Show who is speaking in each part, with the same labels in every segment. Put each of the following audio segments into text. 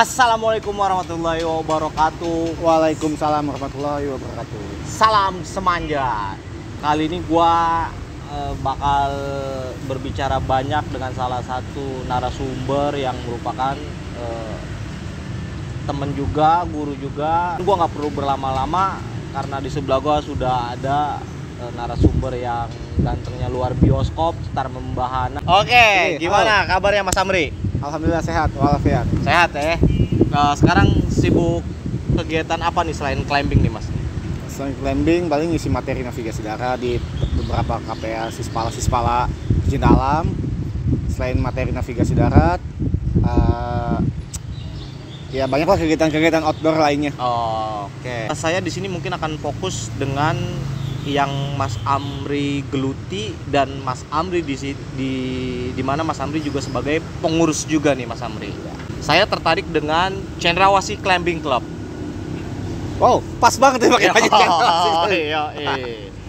Speaker 1: Assalamualaikum warahmatullahi wabarakatuh.
Speaker 2: Waalaikumsalam warahmatullahi wabarakatuh.
Speaker 1: Salam semanja. Kali ini gua bakal berbicara banyak dengan salah satu narasumber yang merupakan temen juga, guru juga. Gua nggak perlu berlama-lama karena di sebelah gua sudah ada narasumber yang gantengnya luar bioskop, setar membahana. Oke, gimana kabarnya Mas Amri?
Speaker 2: Alhamdulillah sehat walafiat.
Speaker 1: Sehat ya. Sekarang sibuk kegiatan apa nih selain climbing nih Mas?
Speaker 2: Selain climbing paling ngisi materi navigasi darat di beberapa KPA Sispala Pecinta Alam. Selain materi navigasi darat, ya banyaklah kegiatan-kegiatan outdoor lainnya.
Speaker 1: Oh, oke. Saya di sini mungkin akan fokus dengan yang Mas Amri geluti dan Mas Amri di mana Mas Amri juga sebagai pengurus juga nih Mas Amri. Saya tertarik dengan Cendrawasih Climbing Club.
Speaker 2: Wow, pas banget ya pakai baju Cendrawasih.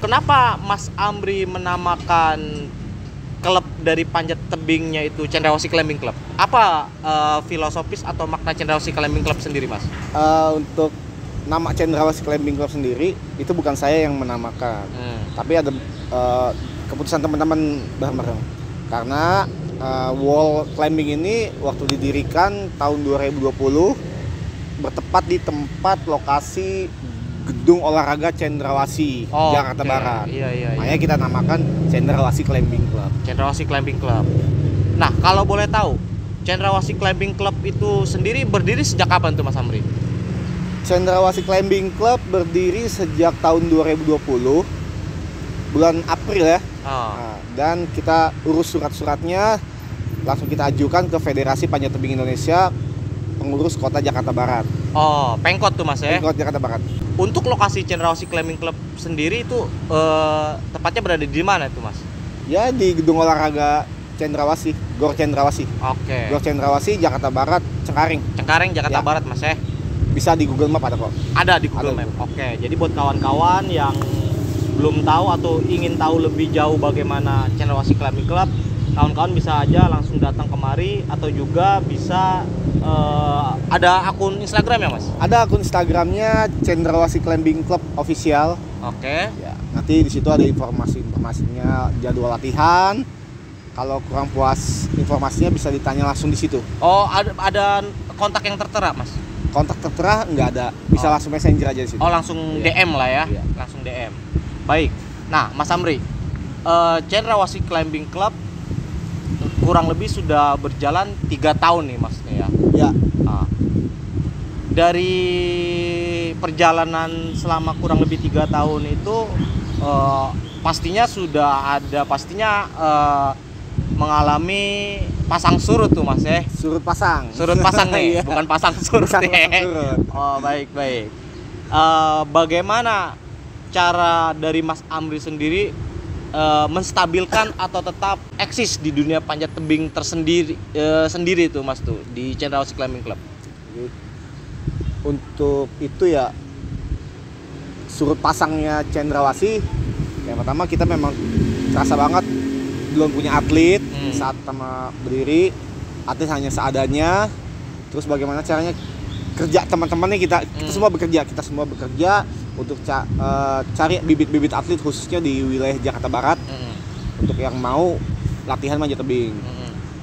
Speaker 1: Kenapa Mas Amri menamakan klub dari panjat tebingnya itu Cendrawasih Climbing Club? Apa filosofis atau makna Cendrawasih Climbing Club sendiri, Mas?
Speaker 2: Untuk nama Cendrawasih Climbing Club sendiri itu bukan saya yang menamakan, tapi ada keputusan teman-teman bareng-bareng. Karena wall climbing ini waktu didirikan tahun 2020 bertepat di tempat lokasi gedung olahraga Cendrawasih, Jakarta Barat. Makanya kita namakan Cendrawasih Climbing Club.
Speaker 1: Cendrawasih Climbing Club. Nah, kalau boleh tahu, Cendrawasih Climbing Club itu sendiri berdiri sejak kapan tuh Mas Amri?
Speaker 2: Cendrawasih Climbing Club berdiri sejak tahun 2020 bulan April ya. Nah, dan kita urus surat-suratnya, langsung kita ajukan ke Federasi Panjat Tebing Indonesia, pengurus Kota Jakarta Barat.
Speaker 1: Oh, Pengkot tuh Mas ya?
Speaker 2: Pengkot Jakarta Barat.
Speaker 1: Untuk lokasi Cendrawasih Climbing Club sendiri itu tepatnya berada di mana itu Mas?
Speaker 2: Ya di gedung olahraga Cendrawasih, Gor Cendrawasih.
Speaker 1: Oke.
Speaker 2: Gor Cendrawasih Jakarta Barat, Cengkareng.
Speaker 1: Cengkareng Jakarta
Speaker 2: Ya.
Speaker 1: Barat Mas ya?
Speaker 2: Bisa di Google Map ada kok.
Speaker 1: Ada di Google Map. Oke, jadi buat kawan-kawan yang belum tahu atau ingin tahu lebih jauh bagaimana Cendrawasih Climbing Club, kawan-kawan bisa aja langsung datang kemari atau juga bisa ada akun Instagram ya Mas?
Speaker 2: Ada akun Instagramnya Cendrawasih Climbing Club Official.
Speaker 1: Oke.
Speaker 2: Ya, nanti di situ ada informasinya, jadwal latihan. Kalau kurang puas informasinya bisa ditanya langsung di situ.
Speaker 1: Oh, ada kontak yang tertera Mas?
Speaker 2: Kontak tertera nggak ada, bisa langsung messenger aja di situ.
Speaker 1: Oh, langsung DM lah ya?
Speaker 2: Iya.
Speaker 1: Langsung DM. Baik. Nah, Mas Amri, Cendrawasih Climbing Club kurang lebih sudah berjalan 3 tahun nih Mas ya.
Speaker 2: Ya.
Speaker 1: Nah, dari perjalanan selama kurang lebih 3 tahun itu pastinya sudah ada mengalami pasang surut tuh Mas ya.
Speaker 2: Surut pasang.
Speaker 1: Surut pasang nih,
Speaker 2: Iya.
Speaker 1: bukan pasang surut
Speaker 2: Bukan
Speaker 1: nih.
Speaker 2: pasang surut.
Speaker 1: Oh, baik. Bagaimana cara dari Mas Amri sendiri menstabilkan atau tetap eksis di dunia panjat tebing sendiri tuh Mas tuh di Cendrawasih Climbing Club?
Speaker 2: Untuk itu ya, surut pasangnya Cendrawasih, yang pertama kita memang terasa banget belum punya atlet. Saat sama berdiri, atlet hanya seadanya. Terus bagaimana caranya kerja teman-temannya, kita semua bekerja untuk cari bibit-bibit atlet khususnya di wilayah Jakarta Barat untuk yang mau latihan manjat tebing.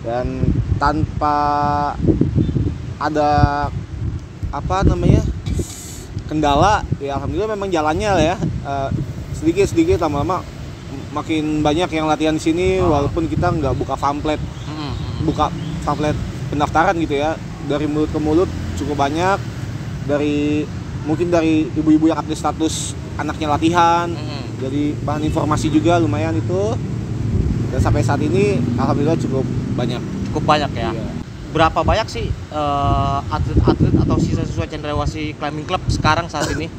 Speaker 2: Dan tanpa ada kendala, ya alhamdulillah memang jalannya lah ya, sedikit lama-lama makin banyak yang latihan di sini. Walaupun kita nggak buka pamflet pendaftaran gitu ya, dari mulut ke mulut cukup banyak, mungkin dari ibu-ibu yang update status anaknya latihan, jadi bahan informasi juga lumayan itu. Dan sampai saat ini alhamdulillah cukup banyak ya. Iya.
Speaker 1: Berapa banyak sih atlet-atlet atau siswa-siswa Cendrawasih Climbing Club sekarang saat ini?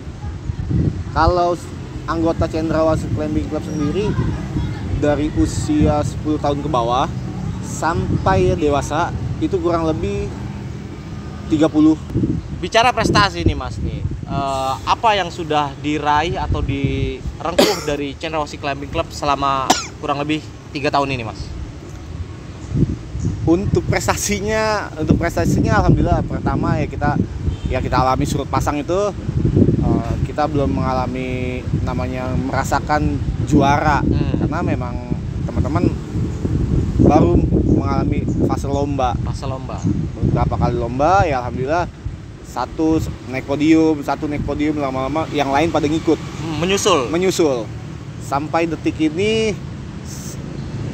Speaker 2: Kalau anggota Cendrawasih Climbing Club sendiri dari usia 10 tahun ke bawah sampai dewasa itu kurang lebih 30.
Speaker 1: Bicara prestasi nih Mas nih, apa yang sudah diraih atau direngkuh dari Cendrawasih Climbing Club selama kurang lebih 3 tahun ini Mas?
Speaker 2: Untuk prestasinya alhamdulillah, pertama ya kita alami surut pasang itu, kita belum mengalami namanya merasakan juara, karena memang teman-teman baru mengalami fase lomba. Beberapa kali lomba ya alhamdulillah, satu naik podium, lama-lama yang lain pada ngikut, menyusul sampai detik ini.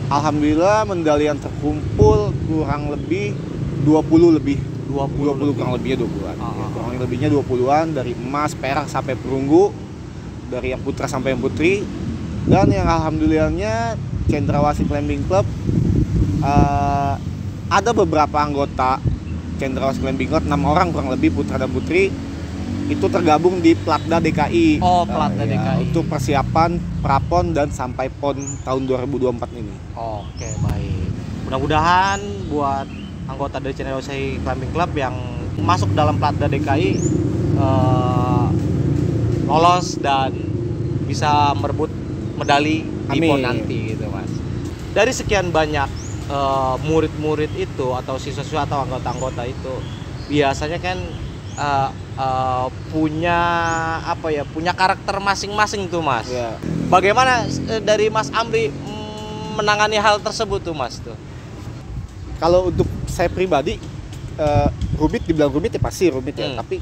Speaker 2: Alhamdulillah medali yang terkumpul kurang lebih 20 kurang lebihnya 20-an. Ya, kurang lebihnya 20-an, dari emas, perak sampai perunggu, dari yang putra sampai yang putri. Dan yang alhamdulillahnya Cendrawasih Climbing Club, ada beberapa anggota Cendrawasih Climbing Club, 6 orang kurang lebih, putra dan putri, itu tergabung di Platda DKI.
Speaker 1: Platda DKI.
Speaker 2: Untuk persiapan prapon dan sampai pon tahun 2024 ini.
Speaker 1: Oke, baik. Mudah-mudahan buat anggota dari Cendrawasih Climbing Club yang masuk dalam Platda DKI lolos dan bisa merebut medali di pon nanti gitu, Mas. Dari sekian banyak murid-murid itu atau siswa-siswa atau anggota-anggota itu biasanya kan punya karakter masing-masing tuh, Mas.
Speaker 2: Yeah.
Speaker 1: Bagaimana dari Mas Amri menangani hal tersebut tuh, Mas tuh?
Speaker 2: Kalau untuk saya pribadi, dibilang rumit ya pasti rumit ya. Tapi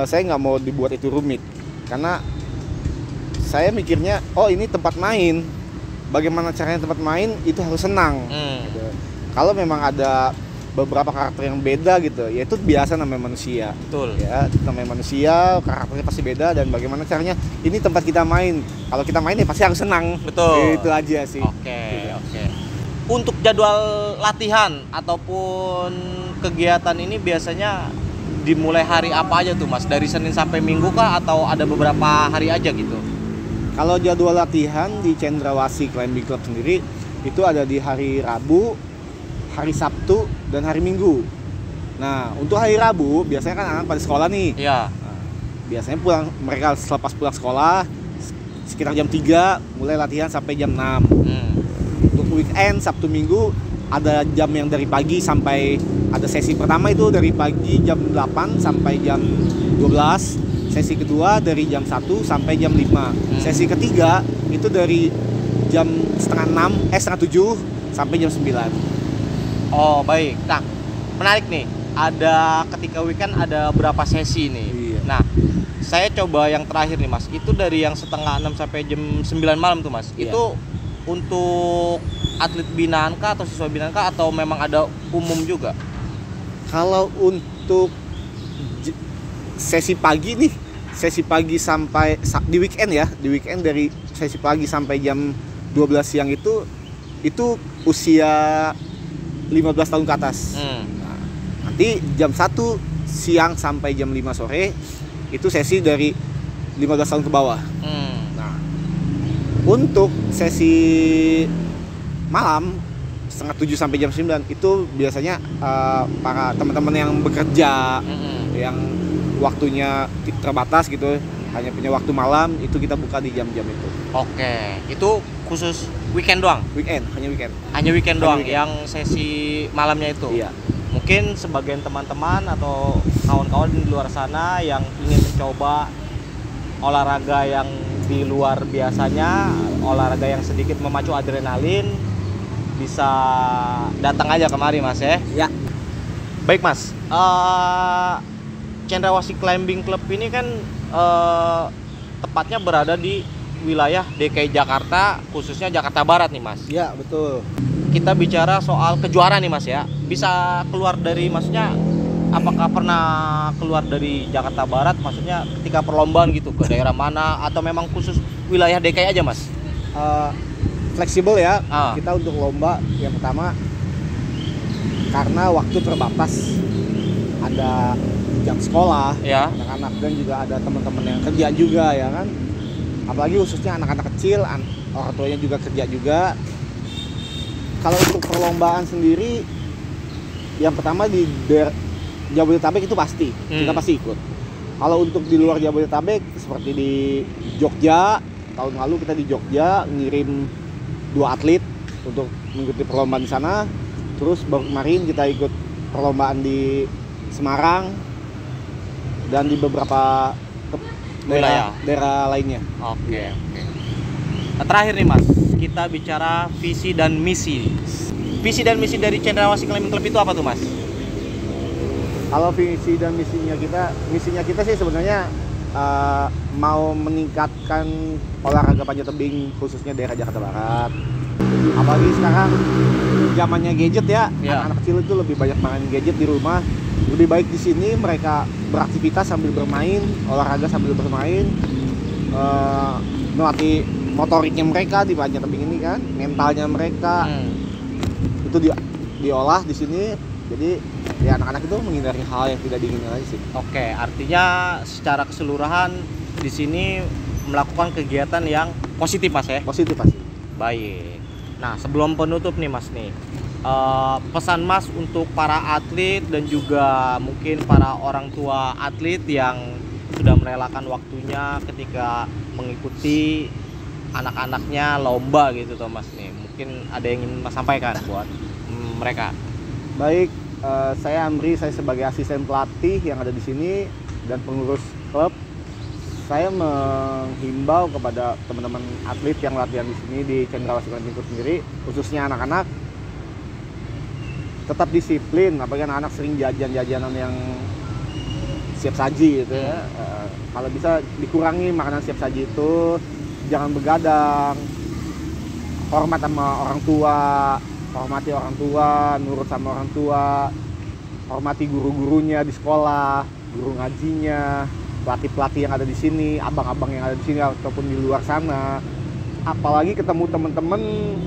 Speaker 2: saya nggak mau dibuat itu rumit, karena saya mikirnya, ini tempat main. Bagaimana caranya tempat main itu harus senang. Gitu. Kalau memang ada beberapa karakter yang beda gitu, ya itu biasa, namanya manusia.
Speaker 1: Betul.
Speaker 2: Ya, namanya manusia, karakternya pasti beda, dan bagaimana caranya ini tempat kita main. Kalau kita main ya pasti harus senang.
Speaker 1: Betul.
Speaker 2: Itu aja sih.
Speaker 1: Oke. Untuk jadwal latihan ataupun kegiatan ini biasanya dimulai hari apa aja tuh, Mas? Dari Senin sampai Minggu kah atau ada beberapa hari aja gitu?
Speaker 2: Kalau jadwal latihan di Cendrawasih Climbing Club sendiri itu ada di hari Rabu, hari Sabtu, dan hari Minggu. Nah, untuk hari Rabu biasanya kan anak pada sekolah nih.
Speaker 1: Iya.
Speaker 2: Nah, biasanya mereka selepas pulang sekolah sekitar jam 3 mulai latihan sampai jam 6. Untuk weekend Sabtu Minggu ada jam yang dari pagi sampai, ada sesi pertama itu dari pagi jam 8 sampai jam 12. Sesi kedua dari jam 1 sampai jam 5. Sesi ketiga itu dari jam setengah 7 sampai jam 9.
Speaker 1: Oh, baik. Nah, menarik nih. Ada ketika weekend ada berapa sesi nih.
Speaker 2: Iya.
Speaker 1: Nah, saya coba yang terakhir nih, Mas. Itu dari yang setengah 6 sampai jam 9 malam tuh, Mas.
Speaker 2: Iya.
Speaker 1: Itu untuk atlet binaan kah atau siswa binaan kah atau memang ada umum juga?
Speaker 2: Kalau untuk sesi pagi sampai di weekend ya, di weekend dari sesi pagi sampai jam 12 siang itu usia 15 tahun ke atas. Nah, nanti jam 1 siang sampai jam 5 sore itu sesi dari 15 tahun ke bawah. Nah, untuk sesi malam setengah 7 sampai jam 9 itu biasanya para teman-teman yang bekerja, yang waktunya terbatas gitu, hanya punya waktu malam, itu kita buka di jam-jam itu.
Speaker 1: Oke, itu khusus weekend doang?
Speaker 2: Hanya weekend
Speaker 1: doang. Yang sesi malamnya itu?
Speaker 2: Iya.
Speaker 1: Mungkin sebagian teman-teman atau kawan-kawan di luar sana yang ingin mencoba olahraga yang di luar biasanya, olahraga yang sedikit memacu adrenalin, bisa datang aja kemari, Mas ya?
Speaker 2: Ya.
Speaker 1: Baik, Mas. Cendrawasih Climbing Club ini kan tepatnya berada di wilayah DKI Jakarta, khususnya Jakarta Barat nih, Mas.
Speaker 2: Ya, betul.
Speaker 1: Kita bicara soal kejuaraan nih, Mas ya. Bisa keluar dari, maksudnya apakah pernah keluar dari Jakarta Barat, maksudnya ketika perlombaan gitu ke daerah mana, atau memang khusus wilayah DKI aja, Mas?
Speaker 2: Fleksibel ya. Kita untuk lomba yang pertama karena waktu terbatas, ada jam sekolah ya, anak-anak, dan juga ada teman-teman yang kerja juga ya kan, apalagi khususnya anak-anak kecil, orang tuanya juga kerja juga. Kalau untuk perlombaan sendiri, yang pertama di Jabodetabek itu pasti kita pasti ikut. Kalau untuk di luar Jabodetabek seperti di Jogja, tahun lalu kita di Jogja ngirim 2 atlet untuk mengikuti perlombaan di sana. Terus baru kemarin kita ikut perlombaan di Semarang dan di beberapa daerah lainnya.
Speaker 1: Oke. Nah, terakhir nih Mas, kita bicara visi dan misi. Visi dan misi dari Cendrawasih Climbing Club itu apa tuh Mas?
Speaker 2: Kalau visi dan misinya kita sih sebenarnya mau meningkatkan olahraga panjat tebing khususnya daerah Jakarta Barat. Apalagi sekarang zamannya gadget ya, anak-anak kecil itu lebih banyak main gadget di rumah. Lebih baik di sini mereka beraktivitas sambil bermain, olahraga sambil bermain, melatih motoriknya mereka di panjat tebing ini kan, mentalnya mereka itu diolah di sini. Jadi ya anak-anak itu menghindari hal yang tidak diinginkan aja sih.
Speaker 1: Oke, artinya secara keseluruhan di sini melakukan kegiatan yang positif Mas ya?
Speaker 2: Positif pasti.
Speaker 1: Baik. Nah, sebelum penutup nih Mas nih, pesan Mas untuk para atlet dan juga mungkin para orang tua atlet yang sudah merelakan waktunya ketika mengikuti anak-anaknya lomba gitu tuh Mas nih. Mungkin ada yang ingin Mas sampaikan buat mereka.
Speaker 2: Baik, saya Amri, saya sebagai asisten pelatih yang ada di sini dan pengurus klub. Saya menghimbau kepada teman-teman atlet yang latihan di sini di Cendrawasih Climbing Club sendiri, khususnya anak-anak, tetap disiplin. Apalagi anak-anak sering jajan-jajanan yang siap saji gitu ya. Kalau bisa dikurangi makanan siap saji itu, jangan begadang, hormat sama orang tua, hormati orang tua, nurut sama orang tua, hormati guru-gurunya di sekolah, guru ngajinya, pelatih-pelatih yang ada di sini, abang-abang yang ada di sini ataupun di luar sana. Apalagi ketemu teman-teman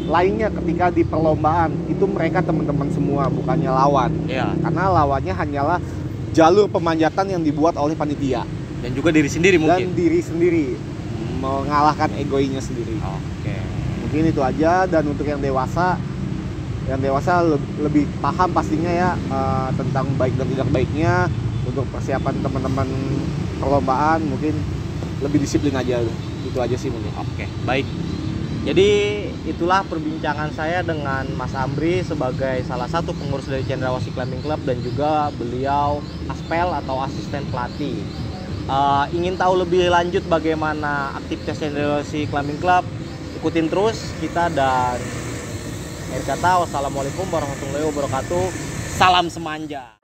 Speaker 2: lainnya ketika di perlombaan, itu mereka teman-teman semua, bukannya lawan.
Speaker 1: Iya.
Speaker 2: Karena lawannya hanyalah jalur pemanjatan yang dibuat oleh panitia
Speaker 1: Dan juga diri sendiri mungkin.
Speaker 2: dan diri sendiri, mengalahkan egoinya sendiri.
Speaker 1: Oke.
Speaker 2: Mungkin itu aja. Dan untuk yang dewasa lebih paham pastinya ya tentang baik dan tidak baiknya. Untuk persiapan teman-teman perlombaan mungkin lebih disiplin aja. Itu aja sih mungkin.
Speaker 1: Oke, baik. Jadi itulah perbincangan saya dengan Mas Amri sebagai salah satu pengurus dari Cendrawasih Climbing Club dan juga beliau aspel atau asisten pelatih. Ingin tahu lebih lanjut bagaimana aktivitas Cendrawasih Climbing Club? Ikutin terus kita dan akhir kata wassalamualaikum warahmatullahi wabarakatuh. Salam semanja.